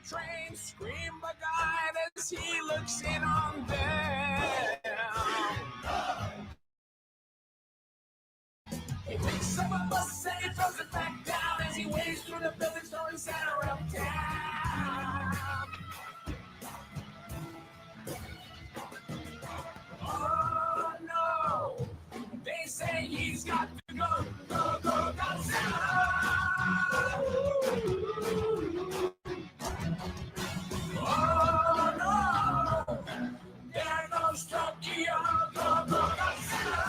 train, scream by God as he looks in on them. He picks up a bus and he throws it back down as he waves through the building story center of town. Oh no, they say he's got to go, go, go, Godzilla. Oh no, there goes Tokyo, go, go, Godzilla.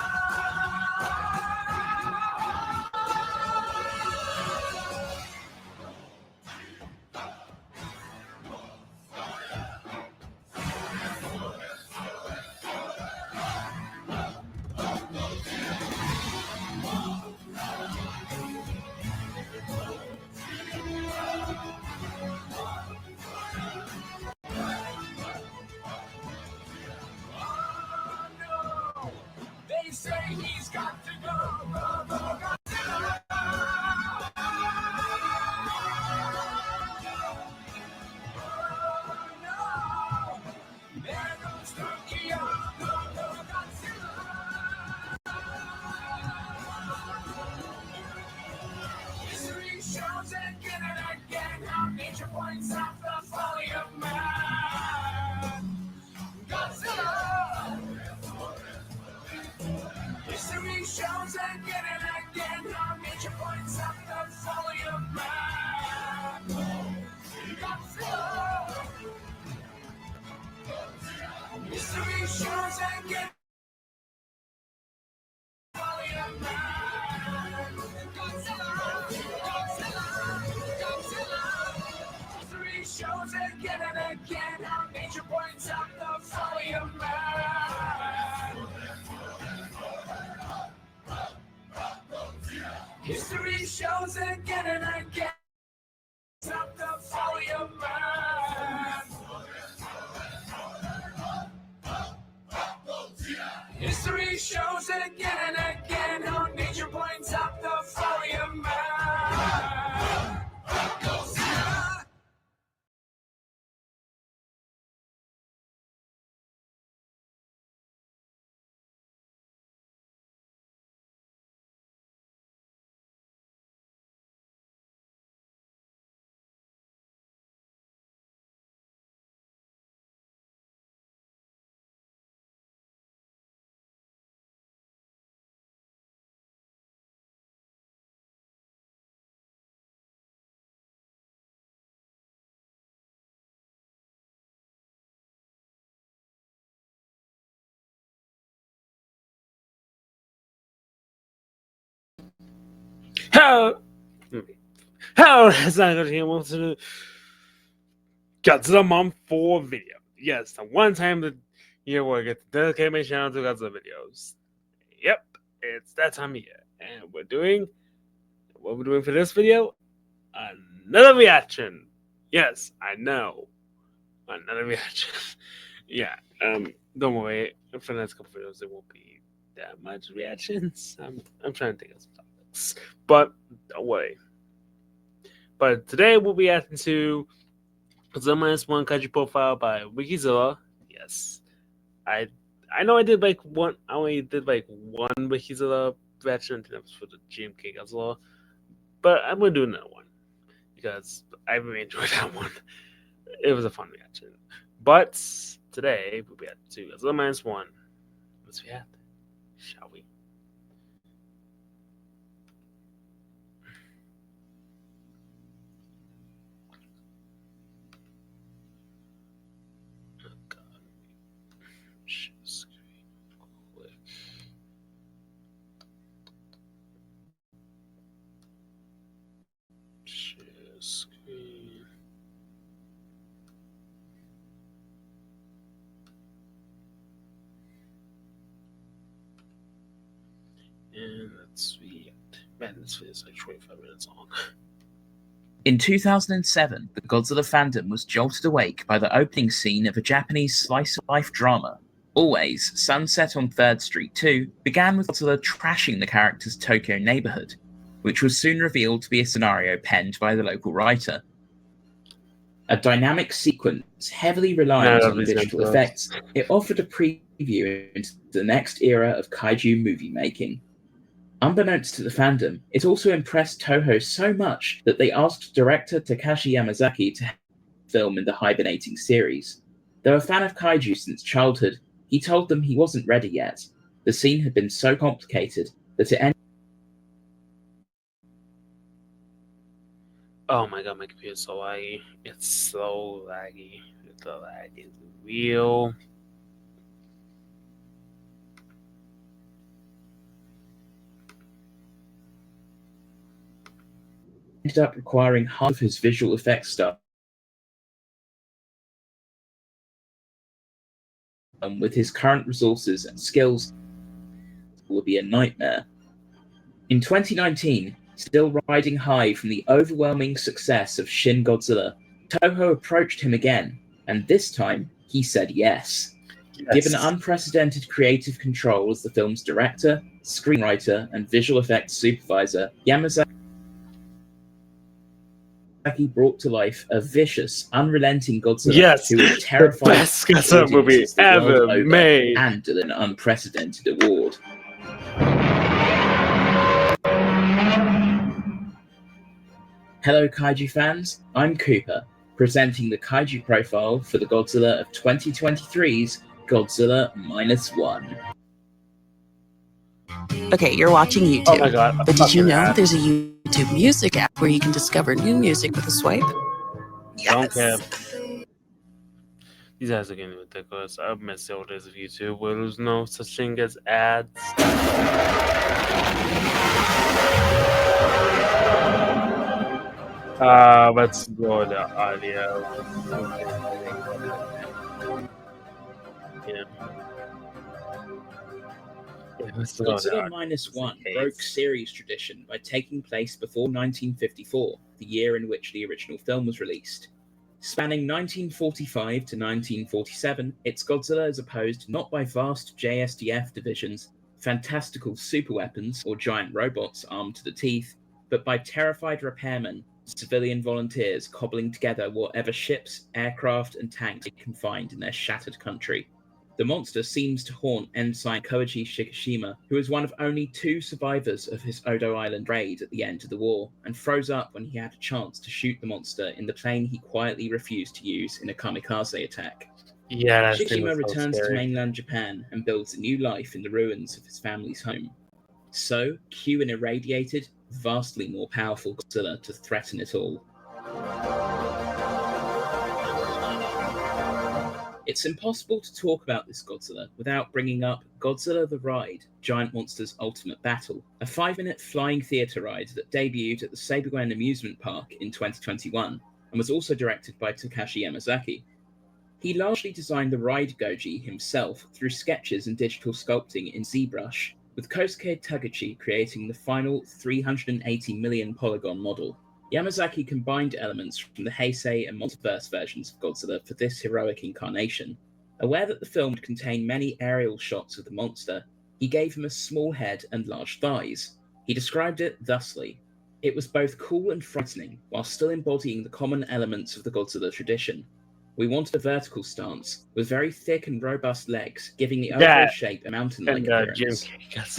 They say he's got to go, go, go, Godzilla. Oh no, there goes Tokyo, go, go, Godzilla. History shows again and again how nature points out the folly of man. Godzilla. History shows again and again how nature points out the folly of man. Godzilla. History shows again the folly of man. Godzilla. Godzilla. Godzilla. History shows again and again how nature points out the folly of man. History shows again and again up the folly of man. History shows again and again how nature points out the folly of man. Hello, it's MinusGoji here. Welcome to the Godzilla Mom 4 video. Yes, the one time that year where I get to dedicate my channel to Godzilla videos. Yep, it's that time of year. And what we're doing for this video? Another reaction. Yes, I know. Another reaction. Yeah, don't worry. For the next couple videos, there won't be that much reactions. I'm trying to think of some topics. But don't worry. But today we'll be reacting to Godzilla -1 Kaiju profile by Wikizilla. Yes, I know I did like one. I only did like one Wikizilla reaction. I think that was for the GMK Godzilla. But I'm gonna do another one because I really enjoyed that one. It was a fun reaction. But today we'll be reacting to Godzilla -1. Let's react, shall we? Screen. And let's read. Man, this video is like 25 minutes long. In 2007, the Godzilla fandom was jolted awake by the opening scene of a Japanese slice-of-life drama. Always, Sunset on 3rd Street 2 began with Godzilla trashing the character's Tokyo neighborhood, which was soon revealed to be a scenario penned by the local writer. A dynamic sequence heavily reliant on digital effects, it offered a preview into the next era of kaiju movie making. Unbeknownst to the fandom, it also impressed Toho so much that they asked director Takashi Yamazaki to film in the hibernating series. Though a fan of kaiju since childhood, he told them he wasn't ready yet. The scene had been so complicated that it ended. Oh my god, my computer's so laggy. It's so laggy. The lag is real. Ended up requiring half of his visual effects staff. With his current resources and skills, would be a nightmare. In 2019, still riding high from the overwhelming success of Shin Godzilla, Toho approached him again, and this time he said yes. Given unprecedented creative control as the film's director, screenwriter, and visual effects supervisor, Yamazaki brought to life a vicious, unrelenting Godzilla who would terrify the best Godzilla movie ever made, and an unprecedented award. Hello Kaiju fans, I'm Cooper, presenting the Kaiju profile for the Godzilla of 2023's Godzilla -1. Okay, you're watching YouTube. Oh my god. But did you know there's a YouTube music app where you can discover new music with a swipe? Yes. Don't care. These ads are getting ridiculous. I miss the old days of YouTube where there was no such thing as ads. Let's go to audio. Yeah. Godzilla -1 broke series tradition by taking place before 1954, the year in which the original film was released. Spanning 1945 to 1947, its Godzilla is opposed not by vast JSDF divisions, fantastical superweapons, or giant robots armed to the teeth, but by terrified repairmen, civilian volunteers cobbling together whatever ships, aircraft, and tanks they can find in their shattered country. The monster seems to haunt Ensign Koichi Shikishima, who is one of only 2 survivors of his Odo Island raid at the end of the war, and froze up when he had a chance to shoot the monster in the plane he quietly refused to use in a kamikaze attack. Yeah, Shikishima returns to mainland Japan and builds a new life in the ruins of his family's home. So, cue an irradiated, vastly more powerful Godzilla to threaten it all. It's impossible to talk about this Godzilla without bringing up Godzilla the Ride, Giant Monster's Ultimate Battle, a 5-minute flying theatre ride that debuted at the Sabeguen Amusement Park in 2021 and was also directed by Takashi Yamazaki. He largely designed the Ride Goji himself through sketches and digital sculpting in ZBrush, with Kosuke Taguchi creating the final 380 million polygon model. Yamazaki combined elements from the Heisei and Multiverse versions of Godzilla for this heroic incarnation. Aware that the film would contain many aerial shots of the monster, he gave him a small head and large thighs. He described it thusly: "It was both cool and frightening, while still embodying the common elements of the Godzilla tradition. We wanted a vertical stance, with very thick and robust legs, giving the overall shape a mountain-like appearance.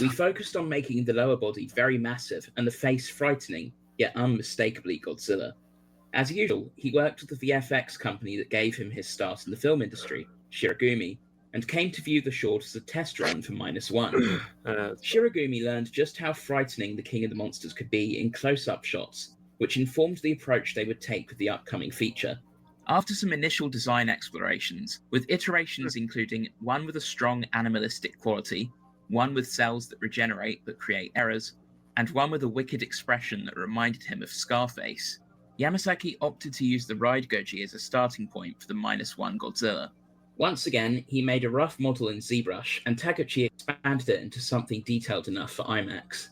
We focused on making the lower body very massive and the face frightening, yet unmistakably Godzilla." As usual, he worked with the VFX company that gave him his start in the film industry, Shirogumi, and came to view the short as a test run for -1. Shirogumi learned just how frightening the King of the Monsters could be in close-up shots, which informed the approach they would take with the upcoming feature. After some initial design explorations, with iterations including one with a strong animalistic quality, one with cells that regenerate but create errors, and one with a wicked expression that reminded him of Scarface, Yamazaki opted to use the Ride Goji as a starting point for the -1 Godzilla. Once again, he made a rough model in ZBrush, and Taguchi expanded it into something detailed enough for IMAX.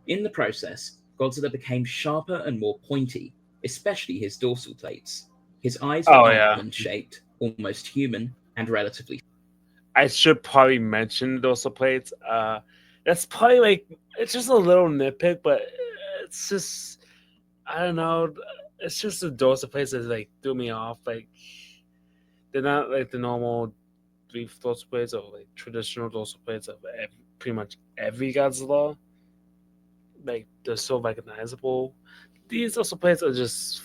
In the process, Godzilla became sharper and more pointy, especially his dorsal plates. His eyes were almond-shaped, almost human, and relatively... I should probably mention dorsal plates. That's probably it's just a little nitpick, but it's just, I don't know. it's just the dorsal plates that like threw me off. Like they're not like the normal brief dorsal plates or like traditional dorsal plates of pretty much every Godzilla. Like they're so recognizable. These dorsal plates are just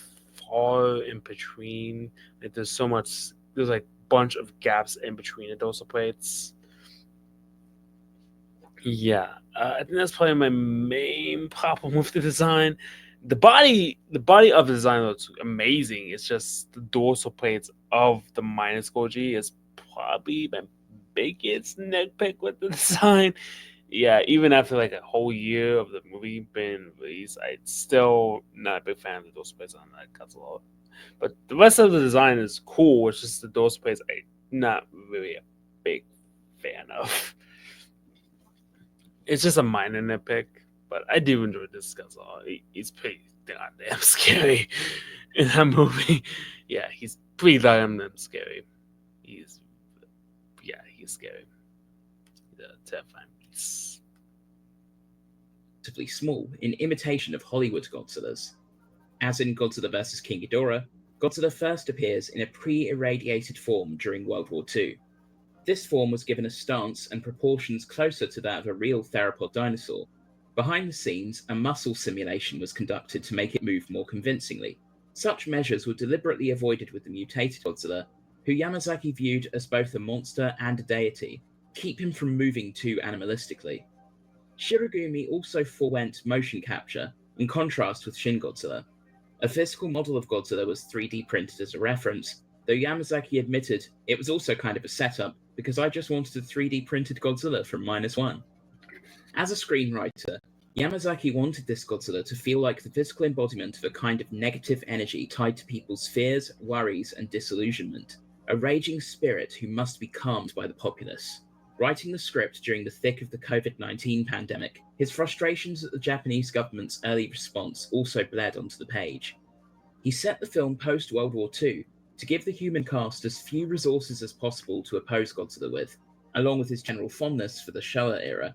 far in between. Like there's so much. There's like bunch of gaps in between the dorsal plates. Yeah, I think that's probably my main problem with the design. The body of the design looks amazing. It's just the dorsal plates of the MinusGoji is probably my biggest nitpick with the design. Yeah, even after like a whole year of the movie being released, I'm still not a big fan of the dorsal plates on that Godzilla. But the rest of the design is cool. It's just the dorsal plates I'm not really a big fan of. It's just a minor nitpick, but I do enjoy this Godzilla. He's pretty goddamn scary in that movie. Yeah, he's pretty damn scary. He's he's scary. He's a terrifying beast. Relatively small in imitation of Hollywood Godzillas. As in Godzilla vs. King Ghidorah, Godzilla first appears in a pre-irradiated form during World War II. This form was given a stance and proportions closer to that of a real theropod dinosaur. Behind the scenes, a muscle simulation was conducted to make it move more convincingly. Such measures were deliberately avoided with the mutated Godzilla, who Yamazaki viewed as both a monster and a deity, to keep him from moving too animalistically. Shirogumi also forewent motion capture, in contrast with Shin Godzilla. A physical model of Godzilla was 3D printed as a reference, though Yamazaki admitted it was also kind of a setup because I just wanted a 3D printed Godzilla from -1. As a screenwriter, Yamazaki wanted this Godzilla to feel like the physical embodiment of a kind of negative energy tied to people's fears, worries, and disillusionment, a raging spirit who must be calmed by the populace. Writing the script during the thick of the COVID-19 pandemic, his frustrations at the Japanese government's early response also bled onto the page. He set the film post-World War II to give the human cast as few resources as possible to oppose Godzilla with, along with his general fondness for the Showa era.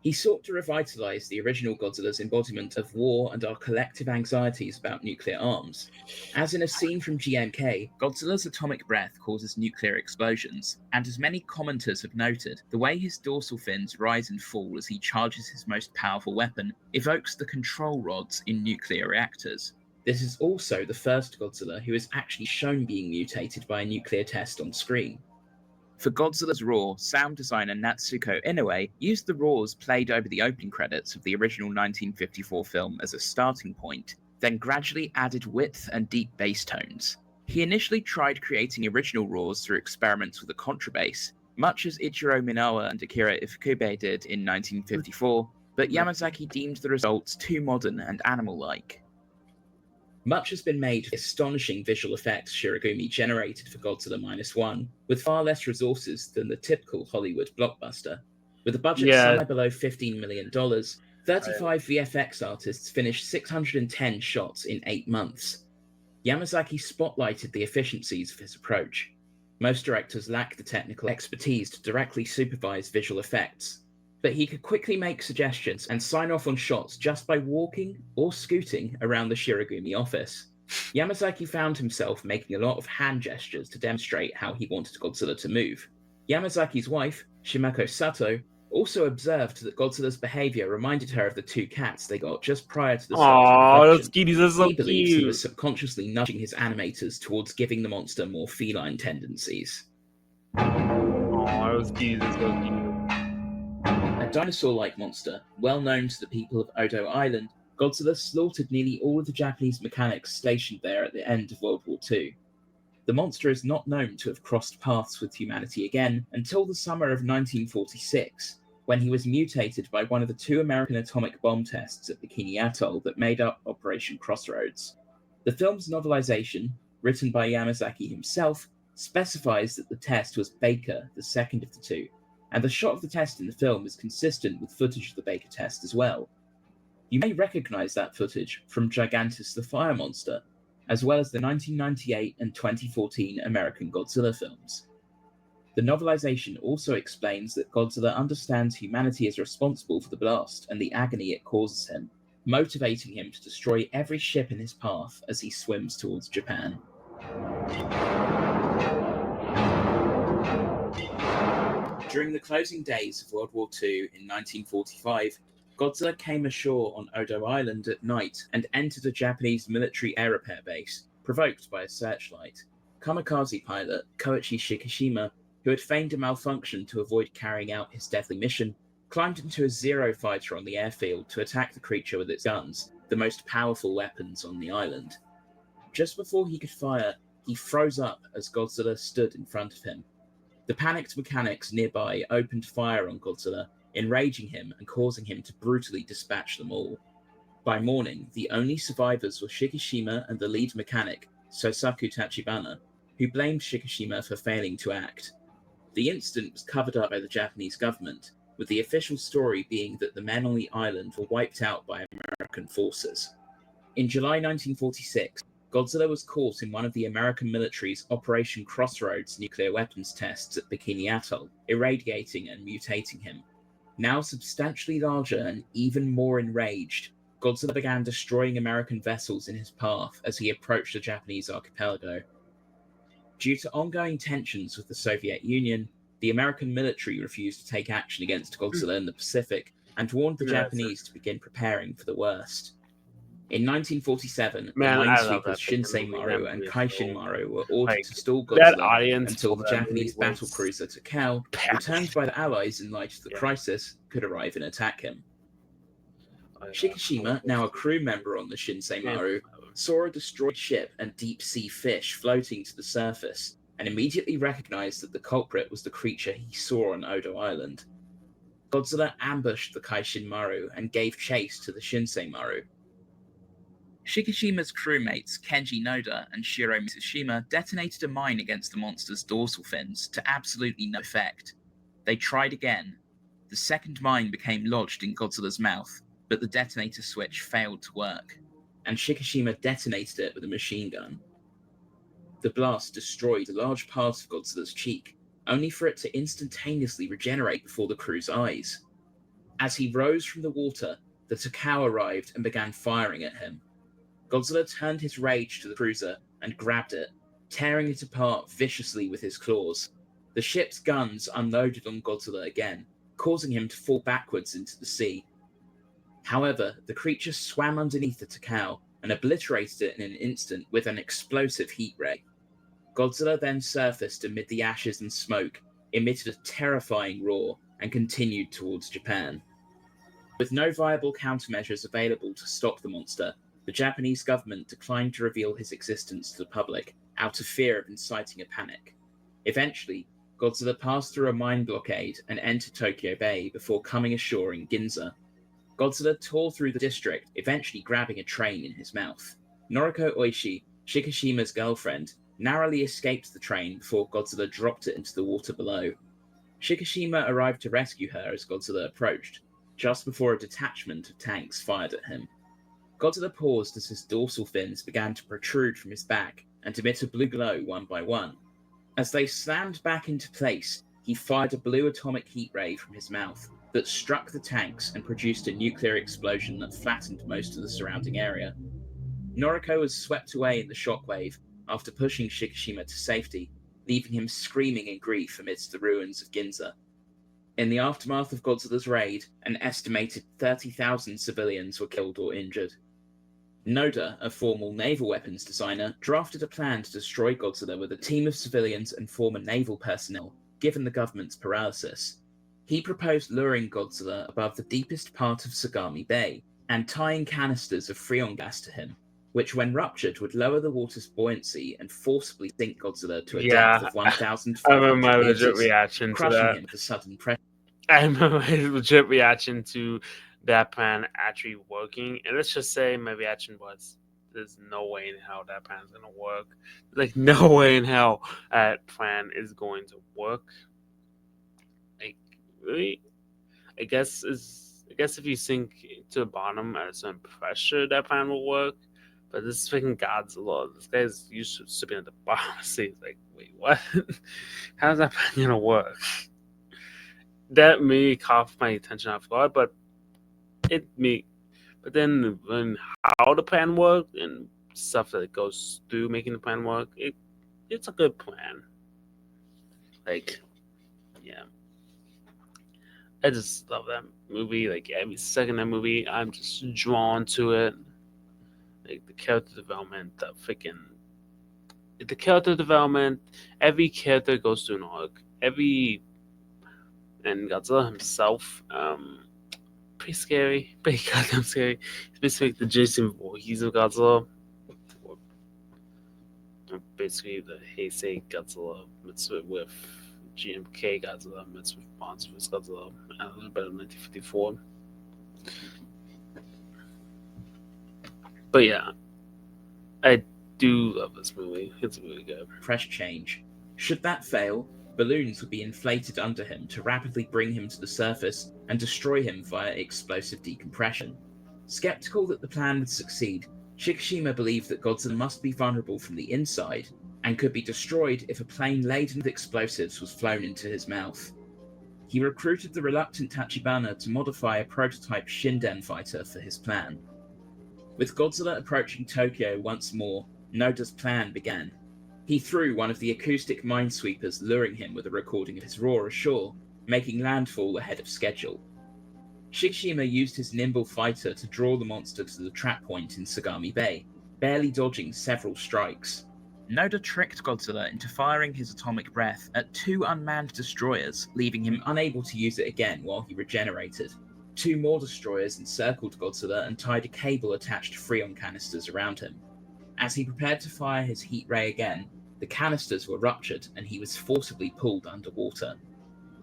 He sought to revitalize the original Godzilla's embodiment of war and our collective anxieties about nuclear arms. As in a scene from GMK, Godzilla's atomic breath causes nuclear explosions, and as many commenters have noted, the way his dorsal fins rise and fall as he charges his most powerful weapon evokes the control rods in nuclear reactors. This is also the first Godzilla who is actually shown being mutated by a nuclear test on screen. For Godzilla's roar, sound designer Natsuko Inoue used the roars played over the opening credits of the original 1954 film as a starting point, then gradually added width and deep bass tones. He initially tried creating original roars through experiments with a contrabass, much as Ichiro Minawa and Akira Ifukube did in 1954, but Yamazaki deemed the results too modern and animal-like. Much has been made of the astonishing visual effects Shirogumi generated for Godzilla -1, with far less resources than the typical Hollywood blockbuster. With a budget somewhere below $15 million, 35 VFX artists finished 610 shots in 8 months. Yamazaki spotlighted the efficiencies of his approach. Most directors lack the technical expertise to directly supervise visual effects, but he could quickly make suggestions and sign off on shots just by walking or scooting around the Shirogumi office. Yamazaki found himself making a lot of hand gestures to demonstrate how he wanted Godzilla to move. Yamazaki's wife, Shimako Sato, also observed that Godzilla's behavior reminded her of the 2 cats they got just prior to the start of production. Those kitties are so he believes cute. he was subconsciously nudging his animators towards giving the monster more feline tendencies. Those kitties are so cute. A dinosaur-like monster, well known to the people of Odo Island, Godzilla slaughtered nearly all of the Japanese mechanics stationed there at the end of World War II. The monster is not known to have crossed paths with humanity again until the summer of 1946, when he was mutated by one of the 2 American atomic bomb tests at Bikini Atoll that made up Operation Crossroads. The film's novelization, written by Yamazaki himself, specifies that the test was Baker, the second of the 2, and the shot of the test in the film is consistent with footage of the Baker test as well. You may recognize that footage from Gigantus the Fire Monster, as well as the 1998 and 2014 American Godzilla films. The novelization also explains that Godzilla understands humanity is responsible for the blast and the agony it causes him. motivating him to destroy every ship in his path as he swims towards Japan. During the closing days of World War II in 1945, Godzilla came ashore on Odo Island at night and entered a Japanese military air repair base, provoked by a searchlight. Kamikaze pilot Koichi Shikishima, who had feigned a malfunction to avoid carrying out his deadly mission, climbed into a Zero fighter on the airfield to attack the creature with its guns, the most powerful weapons on the island. Just before he could fire, he froze up as Godzilla stood in front of him. The panicked mechanics nearby opened fire on Godzilla, enraging him and causing him to brutally dispatch them all. By morning, the only survivors were Shikishima and the lead mechanic, Sosaku Tachibana, who blamed Shikishima for failing to act. The incident was covered up by the Japanese government, with the official story being that the men on the island were wiped out by American forces. In July 1946, Godzilla was caught in one of the American military's Operation Crossroads nuclear weapons tests at Bikini Atoll, irradiating and mutating him. Now substantially larger and even more enraged, Godzilla began destroying American vessels in his path as he approached the Japanese archipelago. Due to ongoing tensions with the Soviet Union, the American military refused to take action against Godzilla in the Pacific and warned the Japanese to begin preparing for the worst. In 1947, the minesweepers Shinsei Maru and Kaishin Maru were ordered to stall Godzilla until the Japanese battlecruiser Takao, returned by the Allies in light of the crisis, could arrive and attack him. Shikishima, now a crew member on the Shinsei Maru, saw a destroyed ship and deep-sea fish floating to the surface, and immediately recognized that the culprit was the creature he saw on Odo Island. Godzilla ambushed the Kaishin Maru and gave chase to the Shinsei Maru. Shikishima's crewmates Kenji Noda and Shiro Mitsushima detonated a mine against the monster's dorsal fins to absolutely no effect. They tried again. The second mine became lodged in Godzilla's mouth, but the detonator switch failed to work, and Shikishima detonated it with a machine gun. The blast destroyed a large part of Godzilla's cheek, only for it to instantaneously regenerate before the crew's eyes. As he rose from the water, the Takao arrived and began firing at him. Godzilla turned his rage to the cruiser and grabbed it, tearing it apart viciously with his claws. The ship's guns unloaded on Godzilla again, causing him to fall backwards into the sea. However, the creature swam underneath the Takao and obliterated it in an instant with an explosive heat ray. Godzilla then surfaced amid the ashes and smoke, emitted a terrifying roar, and continued towards Japan. With no viable countermeasures available to stop the monster, the Japanese government declined to reveal his existence to the public, out of fear of inciting a panic. Eventually, Godzilla passed through a mine blockade and entered Tokyo Bay before coming ashore in Ginza. Godzilla tore through the district, eventually grabbing a train in his mouth. Noriko Oishi, Shikishima's girlfriend, narrowly escaped the train before Godzilla dropped it into the water below. Shikishima arrived to rescue her as Godzilla approached, just before a detachment of tanks fired at him. Godzilla paused as his dorsal fins began to protrude from his back and emit a blue glow one by one. As they slammed back into place, he fired a blue atomic heat ray from his mouth that struck the tanks and produced a nuclear explosion that flattened most of the surrounding area. Noriko was swept away in the shockwave after pushing Shikishima to safety, leaving him screaming in grief amidst the ruins of Ginza. In the aftermath of Godzilla's raid, an estimated 30,000 civilians were killed or injured. Noda, a former naval weapons designer, drafted a plan to destroy Godzilla with a team of civilians and former naval personnel, given the government's paralysis. He proposed luring Godzilla above the deepest part of Sagami Bay and tying canisters of Freon gas to him, which when ruptured would lower the water's buoyancy and forcibly sink Godzilla to a depth of 1,500 my meters, legit reaction to crushing that. him with a sudden pressure. I remember my legit reaction to that plan actually working. And let's just say my reaction was, there's no way in hell that plan's going to work. Like, no way in hell that plan is going to work. Like, really? I guess if you sink to the bottom at a certain pressure, that plan will work. But this is freaking Godzilla. This guy's used to sipping at the bottom of the sea. It's like, wait, what? How's that plan going to work? That may caught my attention off guard, but But then when how the plan worked and stuff that goes through making the plan work, it's a good plan. Like, yeah, I just love that movie. Like every second of that movie, I'm just drawn to it. Like the character development, the character development. Every character goes through an arc. And Godzilla himself, pretty scary, pretty goddamn scary. It's basically the Jason Voorhees of Godzilla. Basically the Heisei Godzilla mixed with GMK Godzilla mixed with Monsters Godzilla a little bit of 1954. But yeah, I do love this movie. It's really good. Press change. Should that fail, balloons would be inflated under him to rapidly bring him to the surface and destroy him via explosive decompression. Skeptical that the plan would succeed, Shikishima believed that Godzilla must be vulnerable from the inside and could be destroyed if a plane laden with explosives was flown into his mouth. He recruited the reluctant Tachibana to modify a prototype Shinden fighter for his plan. With Godzilla approaching Tokyo once more, Noda's plan began. He threw one of the acoustic minesweepers, luring him with a recording of his roar ashore, making landfall ahead of schedule. Shikishima used his nimble fighter to draw the monster to the trap point in Sagami Bay, barely dodging several strikes. Noda tricked Godzilla into firing his atomic breath at 2 unmanned destroyers, leaving him unable to use it again while he regenerated. 2 more destroyers encircled Godzilla and tied a cable attached to Freon canisters around him. As he prepared to fire his heat ray again, the canisters were ruptured and he was forcibly pulled underwater.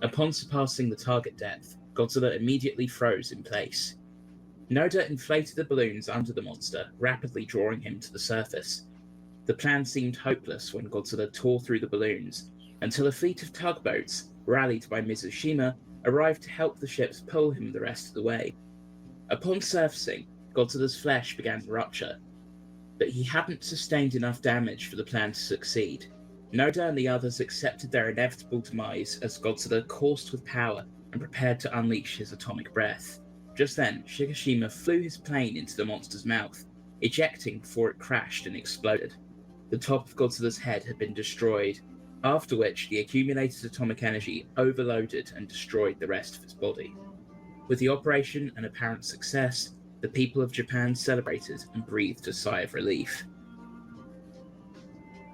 Upon surpassing the target depth, Godzilla immediately froze in place. Noda inflated the balloons under the monster, rapidly drawing him to the surface. The plan seemed hopeless when Godzilla tore through the balloons, until a fleet of tugboats, rallied by Mizushima, arrived to help the ships pull him the rest of the way. Upon surfacing, Godzilla's flesh began to rupture, but he hadn't sustained enough damage for the plan to succeed. Noda and the others accepted their inevitable demise as Godzilla coursed with power and prepared to unleash his atomic breath. Just then, Shikishima flew his plane into the monster's mouth, ejecting before it crashed and exploded. The top of Godzilla's head had been destroyed, after which the accumulated atomic energy overloaded and destroyed the rest of his body. With the operation an apparent success, the people of Japan celebrated and breathed a sigh of relief.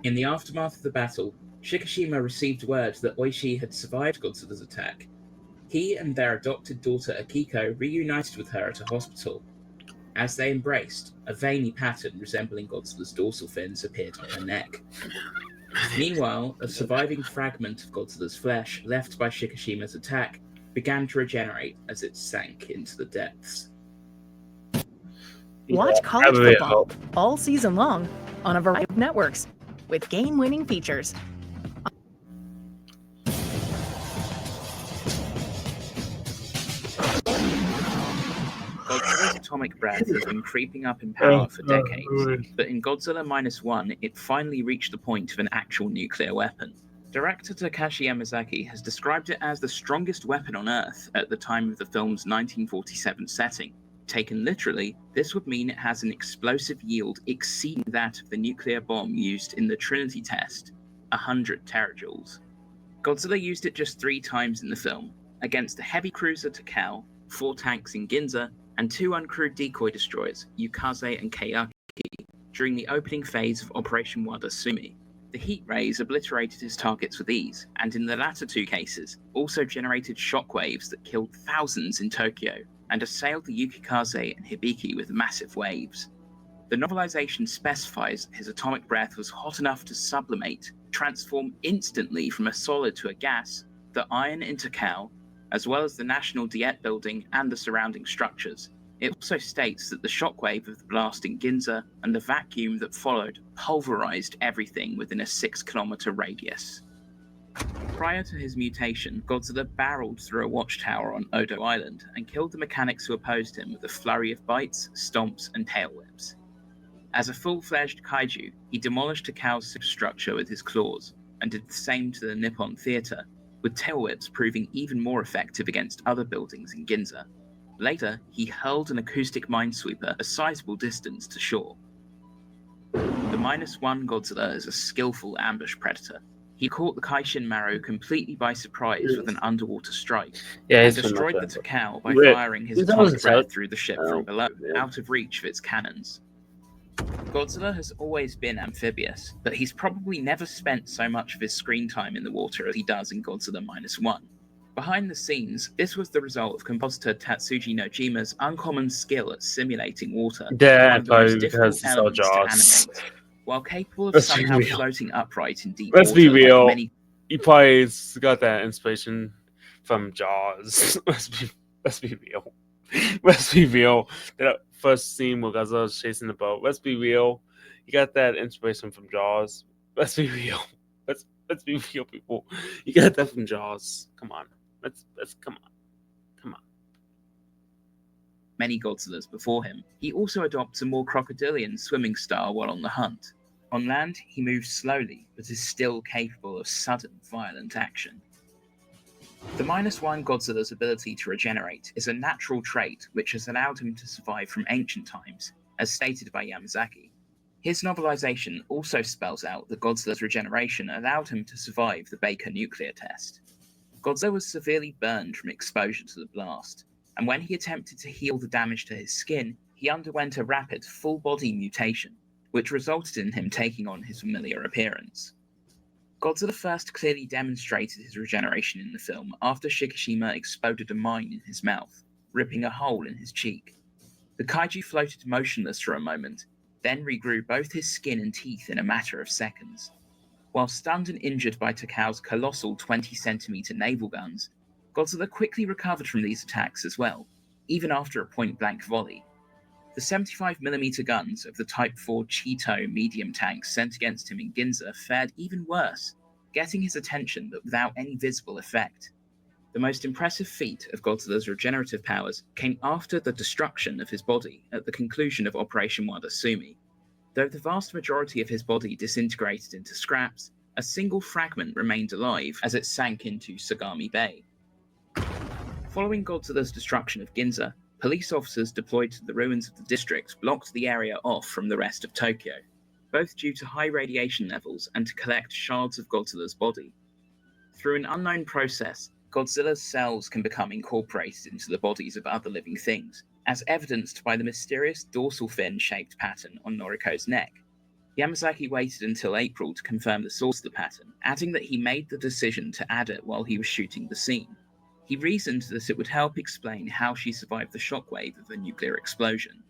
In the aftermath of the battle, Shikishima received word that Oishi had survived Godzilla's attack. He and their adopted daughter Akiko reunited with her at a hospital. As they embraced, a veiny pattern resembling Godzilla's dorsal fins appeared on her neck. Meanwhile, a surviving fragment of Godzilla's flesh left by Shikishima's attack began to regenerate as it sank into the depths. Watch college football all season long on a variety of networks with game-winning features. Godzilla's atomic breath has been creeping up in power for decades, but in Godzilla -1, it finally reached the point of an actual nuclear weapon. Director Takashi Yamazaki has described it as the strongest weapon on Earth at the time of the film's 1947 setting. Taken literally, this would mean it has an explosive yield exceeding that of the nuclear bomb used in the Trinity test, 100 terajoules. Godzilla used it just 3 times in the film, against a heavy cruiser Takao, 4 tanks in Ginza, and 2 uncrewed decoy destroyers, Yukaze and Keiaki, during the opening phase of Operation Wada Sumi. The heat rays obliterated his targets with ease, and in the latter 2 cases, also generated shockwaves that killed thousands in Tokyo, and assailed the Yukikaze and Hibiki with massive waves. The novelization specifies his atomic breath was hot enough to sublimate, transform instantly from a solid to a gas, the iron into Takao, as well as the National Diet building and the surrounding structures. It also states that the shockwave of the blast in Ginza and the vacuum that followed pulverized everything within a 6-kilometer radius. Prior to his mutation, Godzilla barreled through a watchtower on Odo Island and killed the mechanics who opposed him with a flurry of bites, stomps, and tail whips. As a full-fledged kaiju, he demolished Takao's superstructure with his claws, and did the same to the Nippon Theater, with tail whips proving even more effective against other buildings in Ginza. Later, he hurled an acoustic minesweeper a sizable distance to shore. The -1 Godzilla is a skillful ambush predator. He caught the Kaishin Maru completely by surprise with an underwater strike, Yeah, and he's from destroyed the Russia. Takao by Rip. firing his He's atomic always breath out. through the ship Oh, from below, man. out of reach of its cannons. Godzilla has always been amphibious, but he's probably never spent so much of his screen time in the water as he does in Godzilla -1. Behind the scenes, this was the result of compositor Tatsuji Nojima's uncommon skill at simulating water, Yeah, one of the most because difficult he saw elements to Jaws. animate. While capable of Let's be somehow real. floating upright in deep Let's be water like real. many He probably got that inspiration from Jaws. Let's be real. Let's be real. That first scene where Godzilla was chasing the boat. Let's be real. You got that inspiration from Jaws. Let's be real. Let's be real, people. You got that from Jaws. Come on. Let's come on. many Godzillas before him, he also adopts a more crocodilian swimming style while on the hunt. On land, he moves slowly, but is still capable of sudden, violent action. The -1 Godzilla's ability to regenerate is a natural trait which has allowed him to survive from ancient times, as stated by Yamazaki. His novelization also spells out that Godzilla's regeneration allowed him to survive the Baker nuclear test. Godzilla was severely burned from exposure to the blast, and when he attempted to heal the damage to his skin, he underwent a rapid full-body mutation, which resulted in him taking on his familiar appearance. Godzilla first clearly demonstrated his regeneration in the film after Shikishima exploded a mine in his mouth, ripping a hole in his cheek. The kaiju floated motionless for a moment, then regrew both his skin and teeth in a matter of seconds. While stunned and injured by Takao's colossal 20-centimeter naval guns, Godzilla quickly recovered from these attacks as well, even after a point-blank volley. The 75mm guns of the Type 4 Cheeto medium tanks sent against him in Ginza fared even worse, getting his attention but without any visible effect. The most impressive feat of Godzilla's regenerative powers came after the destruction of his body at the conclusion of Operation Wadasumi. Though the vast majority of his body disintegrated into scraps, a single fragment remained alive as it sank into Sagami Bay. Following Godzilla's destruction of Ginza, police officers deployed to the ruins of the district blocked the area off from the rest of Tokyo, both due to high radiation levels and to collect shards of Godzilla's body. Through an unknown process, Godzilla's cells can become incorporated into the bodies of other living things, as evidenced by the mysterious dorsal fin-shaped pattern on Noriko's neck. Yamazaki waited until April to confirm the source of the pattern, adding that he made the decision to add it while he was shooting the scene. He reasoned that it would help explain how she survived the shockwave of the nuclear explosion.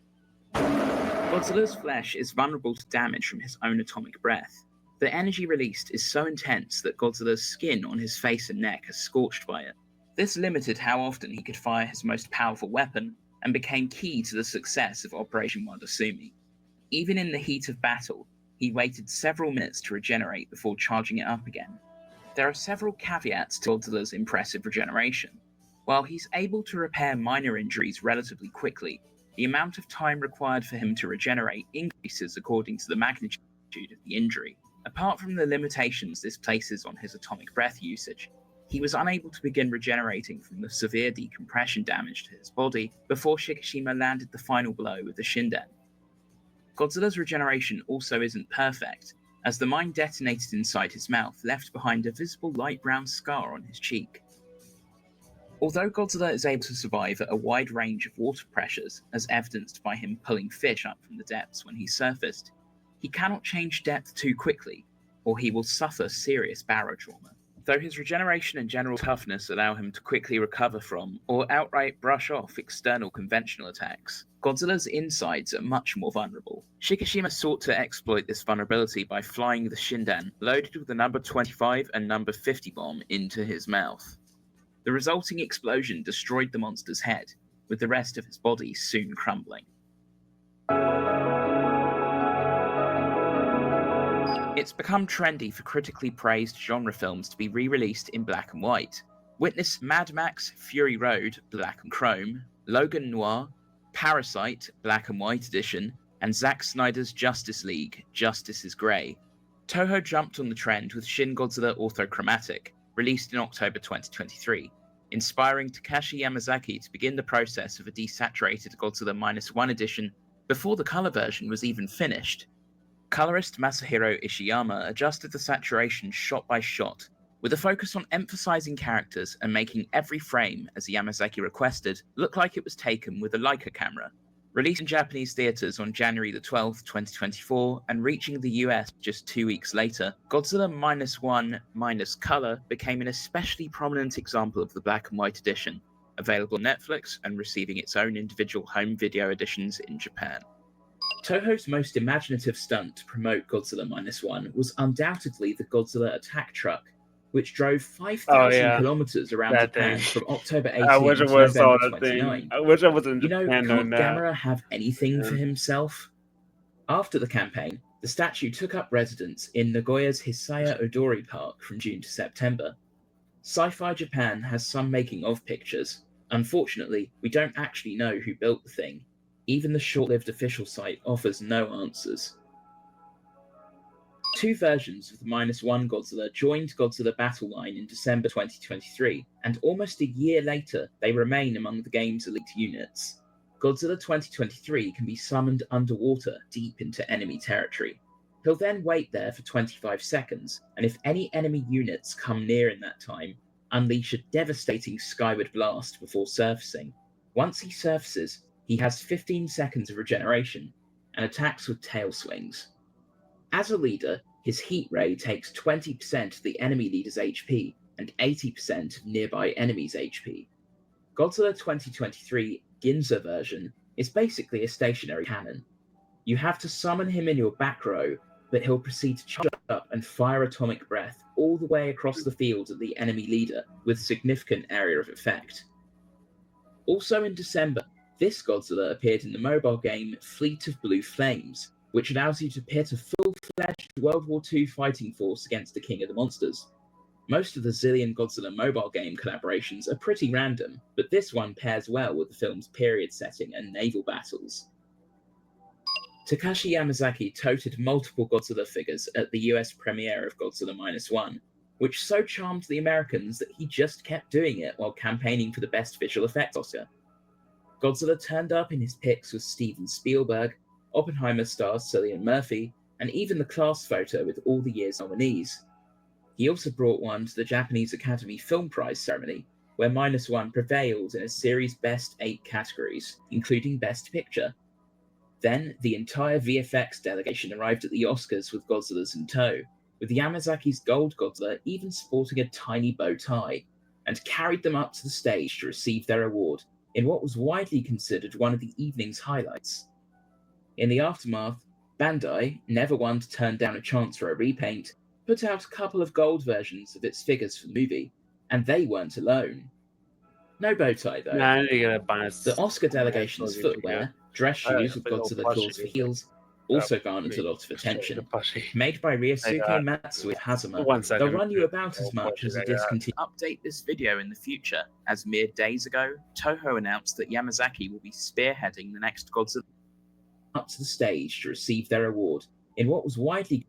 Godzilla's flesh is vulnerable to damage from his own atomic breath. The energy released is so intense that Godzilla's skin on his face and neck is scorched by it. This limited how often he could fire his most powerful weapon, and became key to the success of Operation Wadasumi. Even in the heat of battle, he waited several minutes to regenerate before charging it up again. There are several caveats to Godzilla's impressive regeneration. While he's able to repair minor injuries relatively quickly, the amount of time required for him to regenerate increases according to the magnitude of the injury. Apart from the limitations this places on his atomic breath usage, he was unable to begin regenerating from the severe decompression damage to his body before Shikishima landed the final blow with the Shinden. Godzilla's regeneration also isn't perfect, as the mine detonated inside his mouth left behind a visible light brown scar on his cheek. Although Godzilla is able to survive at a wide range of water pressures, as evidenced by him pulling fish up from the depths when he surfaced, he cannot change depth too quickly, or he will suffer serious barotrauma. Though his regeneration and general toughness allow him to quickly recover from, or outright brush off external conventional attacks, Godzilla's insides are much more vulnerable. Shikishima sought to exploit this vulnerability by flying the Shinden, loaded with the number 25 and number 50 bomb, into his mouth. The resulting explosion destroyed the monster's head, with the rest of his body soon crumbling. It's become trendy for critically praised genre films to be re-released in black and white. Witness Mad Max Fury Road, black and chrome, Logan Noir, Parasite, black and white edition, and Zack Snyder's Justice League, Justice is Grey. Toho jumped on the trend with Shin Godzilla Orthochromatic, released in October 2023. inspiring Takashi Yamazaki to begin the process of a desaturated Godzilla -1 edition before the color version was even finished. Colorist Masahiro Ishiyama adjusted the saturation shot by shot, with a focus on emphasizing characters and making every frame, as Yamazaki requested, look like it was taken with a Leica camera. Released in Japanese theaters on January 12, 2024, and reaching the US just 2 weeks later, Godzilla -1 minus color became an especially prominent example of the black and white edition, available on Netflix and receiving its own individual home video editions in Japan. Toho's most imaginative stunt to promote Godzilla -1 was undoubtedly the Godzilla attack truck, which drove 5,000 kilometers around that Japan thing. from October 18 I wish I to would have saw November that 29. thing. I wish I was in You know, Japan can't now. Gamera have anything for Yeah. himself? After the campaign, the statue took up residence in Nagoya's Hisaya Odori Park from June to September. Sci-Fi Japan has some making-of pictures. Unfortunately, we don't actually know who built the thing. Even the short-lived official site offers no answers. Two versions of the -1 Godzilla joined Godzilla Battle Line in December 2023, and almost a year later, they remain among the game's elite units. Godzilla 2023 can be summoned underwater deep into enemy territory. He'll then wait there for 25 seconds, and if any enemy units come near in that time, unleash a devastating skyward blast before surfacing. Once he surfaces, he has 15 seconds of regeneration, and attacks with tail swings. As a leader, his heat ray takes 20% of the enemy leader's HP and 80% of nearby enemies' HP. Godzilla 2023 Ginza version is basically a stationary cannon. You have to summon him in your back row, but he'll proceed to charge up and fire atomic breath all the way across the field at the enemy leader with significant area of effect. Also in December, this Godzilla appeared in the mobile game Fleet of Blue Flames, which allows you to pit a full-fledged World War II fighting force against the King of the Monsters. Most of the Zillion Godzilla mobile game collaborations are pretty random, but this one pairs well with the film's period setting and naval battles. Takashi Yamazaki toted multiple Godzilla figures at the US premiere of Godzilla -1, which so charmed the Americans that he just kept doing it while campaigning for the Best Visual Effects Oscar. Godzilla turned up in his pics with Steven Spielberg, Oppenheimer star Cillian Murphy, and even the class photo with all the year's nominees. He also brought one to the Japanese Academy Film Prize ceremony, where -1 prevailed in a series' best 8 categories, including Best Picture. Then, the entire VFX delegation arrived at the Oscars with Godzillas in tow, with Yamazaki's Gold Godzilla even sporting a tiny bow tie, and carried them up to the stage to receive their award in what was widely considered one of the evening's highlights. In the aftermath, Bandai, never one to turn down a chance for a repaint, put out a couple of gold versions of its figures for the movie, and they weren't alone. No bow tie though. Nah, I need to get a bonus. The Oscar delegation's footwear, dress shoes with Godzilla claws for heels, also garnered a lot of attention. Made by Ryosuke Matsui of Hazama, they'll run you about as much as a discontinued. Update this video in the future, as mere days ago, Toho announced that Yamazaki will be spearheading the next Godzilla up to the stage to receive their award in what was widely.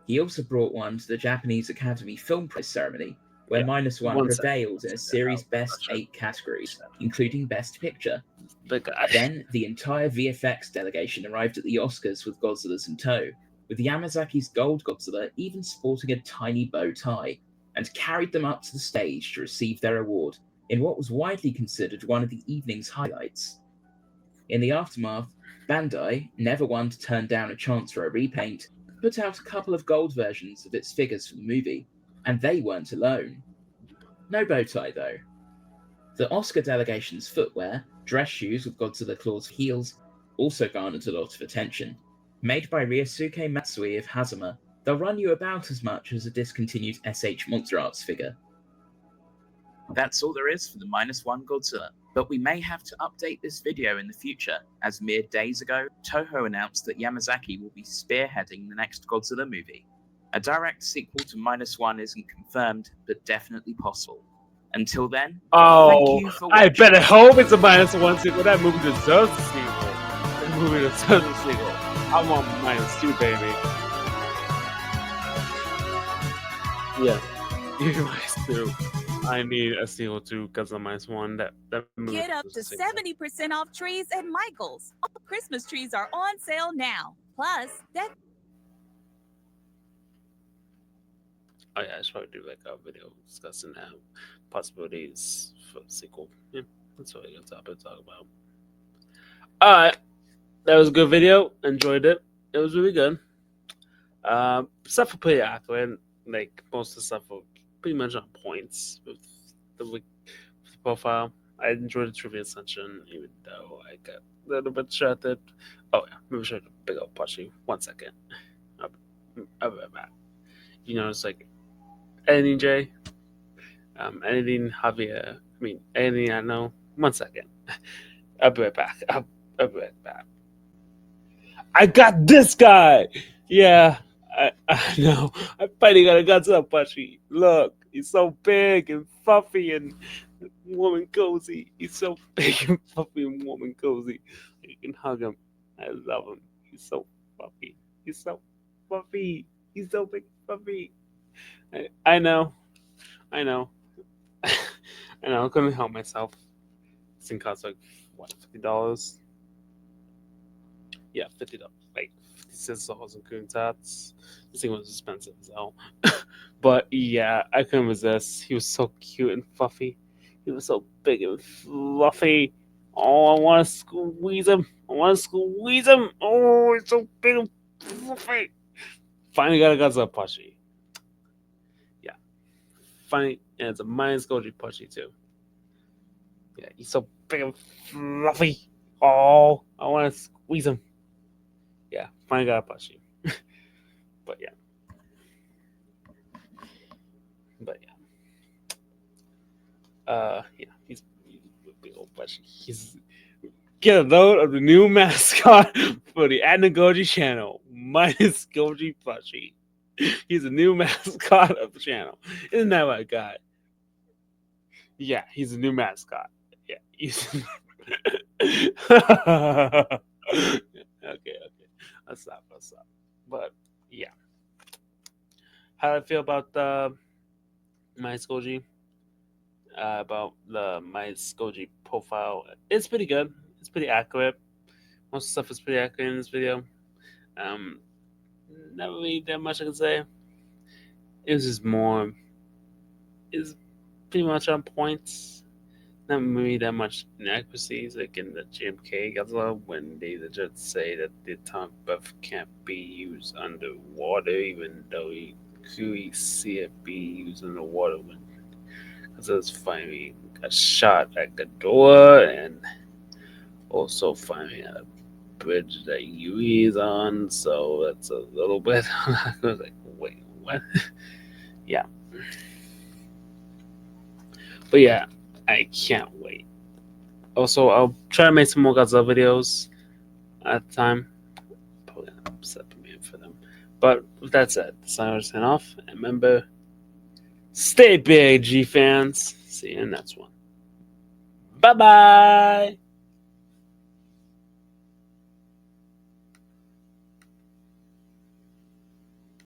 He also brought one to the Japanese Academy Film Prize ceremony, where -1 prevailed in a series' best 8 categories, including Best Picture. Then, the entire VFX delegation arrived at the Oscars with Godzillas in tow, with Yamazaki's Gold Godzilla even sporting a tiny bow tie, and carried them up to the stage to receive their award in what was widely considered one of the evening's highlights. In the aftermath, Bandai, never one to turn down a chance for a repaint, put out a couple of gold versions of its figures for the movie, and they weren't alone. No bow tie though. The Oscar delegation's footwear, dress shoes with Godzilla claws for heels, also garnered a lot of attention. Made by Ryosuke Matsui of Hazama, they'll run you about as much as a discontinued SH Monster Arts figure. That's all there is for the -1 Godzilla, but we may have to update this video in the future, as mere days ago, Toho announced that Yamazaki will be spearheading the next Godzilla movie. A direct sequel to -1 isn't confirmed, but definitely possible. Until then, thank you for watching. I better hope it's a -1 sequel. That movie deserves a sequel. That movie deserves a sequel. I want -2, baby. Yeah. -2. I need a sequel to Godzilla -1. That movie Get up was to a sequel. 70% off trees at Michael's. All Christmas trees are on sale now. Plus, Oh yeah, I should probably do like a video discussing possibilities for the sequel. Yeah, that's what I got to talk about. All right, that was a good video. Enjoyed it. It was really good. Stuff were pretty accurate. Like most of the stuff were pretty much on points with the profile. I enjoyed the trivia session, even though I got a little bit distracted. Oh yeah, maybe show the big old plushie. 1 second. I'll be right back. You know, it's like editing Jay, editing Javier. I mean, editing I know. 1 second. I'll be right back. I'll be right back. I got this guy. Yeah, I know. I finally got a Godzilla plushie. Look, he's so big and fluffy and warm and cozy. He's so big and fluffy and warm and cozy. You can hug him. I love him. He's so fluffy. He's so fluffy. He's so big and fluffy. I know. I know. I know. I couldn't help myself. This thing costs like what, $50? Yeah, $50. Like $56 including tax. This thing was expensive as hell. But yeah, I couldn't resist. He was so cute and fluffy. He was so big and fluffy. Oh, I want to squeeze him. I want to squeeze him. Oh, he's so big and fluffy. Finally got a Godzilla plushie. Yeah. Finally, and it's a MinusGoji plushie too. Yeah, he's so big and fluffy. Oh, I want to squeeze him. Yeah, finally got a plushie. But yeah. Yeah, he's a big old plushie. He's get a load of the new mascot for the MinusGoji channel, MinusGoji plushie. He's a new mascot of the channel. Isn't that what I got? Yeah, he's a new mascot. Yeah, he's. Okay. Let's stop. But yeah, how do I feel about MinusGoji? About the MinusGoji profile. It's pretty good. It's pretty accurate. Most of the stuff is pretty accurate in this video. Not really that much I can say. It was just more. It's pretty much on points. Not really that much inaccuracies, like in the GMK Godzilla when they just say that the atomic breath can't be used underwater, even though you clearly see it be used underwater when Godzilla's finally got shot at Ghidorah and also finally at a bridge that Yui is on, so that's a little bit. I was like, wait, what? Yeah. But yeah, I can't wait. Also, I'll try to make some more Godzilla videos at the time. Probably not set for them. But with that said, it's time to sign off. And remember, stay big, G fans. See you in the next one. Bye bye.